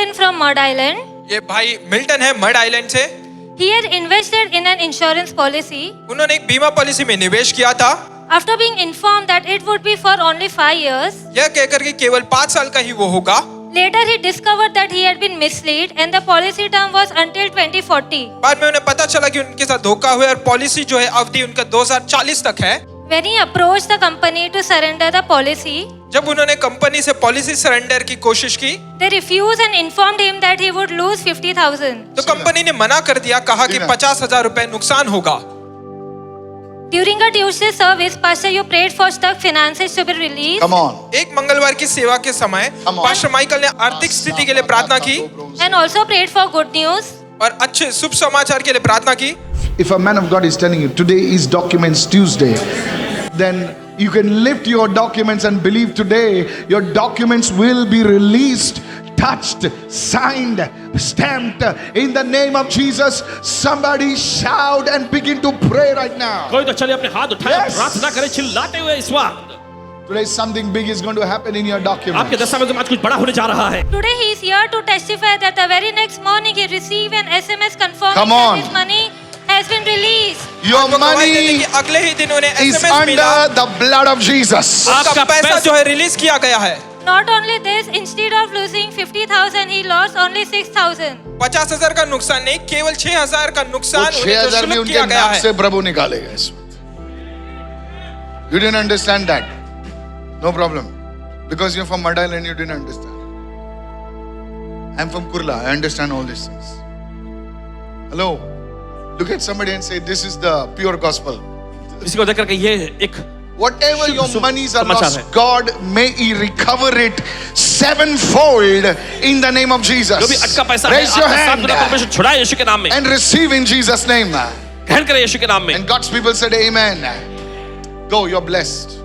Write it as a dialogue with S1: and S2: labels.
S1: Milton from Mud Island.
S2: ये भाई Milton है मड आइलैंड से।
S1: He had invested in an insurance policy.
S2: उन्होंने एक बीमा पॉलिसी में निवेश किया था,
S1: After being informed that it would be for only 5 years,
S2: यह कहकर कि केवल 5 साल का ही वो होगा।
S1: later he discovered that he had been misled and the policy term was until 2040.
S2: बाद में उन्हें पता चला कि उनके साथ धोखा हुआ और पॉलिसी जो है अवधि उनका 2040 तक है।
S1: When he approached the company to surrender the policy,
S2: जब उन्होंने कंपनी से पॉलिसी सरेंडर की कोशिश की
S1: they refused and informed him that he would lose 50,000.
S2: तो कंपनी ने मना कर दिया, कहा कि 50,000 रुपए नुकसान होगा।
S1: During a Tuesday service, Pastor, you prayed for stuck finances to be released.
S3: Come on.
S2: एक मंगलवार की सेवा के समय
S3: Come on.
S2: पास्टर माइकल ने आर्थिक स्थिति के लिए प्रार्थना की
S1: And also prayed for good news.
S2: और अच्छे शुभ समाचार के लिए प्रार्थना की।
S3: If a man of God is telling you today is Documents Tuesday, then you can lift your documents and believe today your documents will be released, touched, signed, stamped in the name of Jesus. Somebody shout and begin to pray right now.
S4: कोई तो चले अपने हाथ उठाए
S3: Yes.
S4: प्रार्थना करे चिल्लाते हुए इस वक्त।
S3: Today something big is going to happen in your
S4: आपके
S3: documents.
S4: दस्तावेज़ों में आज कुछ बड़ा होने जा रहा है।
S1: Today he is here to testify that the very next morning he received an SMS confirming
S3: Come
S1: that
S3: on.
S1: his money has been released.
S3: Your
S2: आपको गवाही देते
S3: money
S2: कि अगले ही दिन उन्हें
S3: is
S2: SMS मिला,
S3: under the blood of Jesus.
S2: उसका
S4: आपका
S2: पैसा
S4: पैसा-
S2: जो है रिलीज किया गया है।
S1: Not only this, instead of losing 50,000, he lost only 6,000.
S2: 50,000 का नुकसान नहीं, केवल 6,000 का
S3: वो
S2: नुकसान उन्हें
S3: 6,000 भी
S2: शुल्क
S3: उनके
S2: किया गया
S3: नाम
S2: है।
S3: से प्रभु निकालेगा इसमें। You didn't understand that? No problem. Because you're from Mud Island, you didn't understand. I'm from Kurla. I understand all these things. Hello. Look at somebody and say, this is the pure gospel.
S4: इसी को देखकर के ये एक
S3: Whatever your
S4: Shubh
S3: monies are
S4: समाचार
S3: lost,
S4: है।
S3: God may He recover it sevenfold in the name of Jesus.
S4: जो भी अटका पैसा है
S3: Raise your
S4: आपका साथ
S3: hand
S4: गुना परमेश्वर छुड़ाए यीशु के नाम में,
S3: and receive in Jesus' name.
S4: ग्रहण करें यीशु के नाम में।
S3: And God's people said, Amen. Go, you're blessed.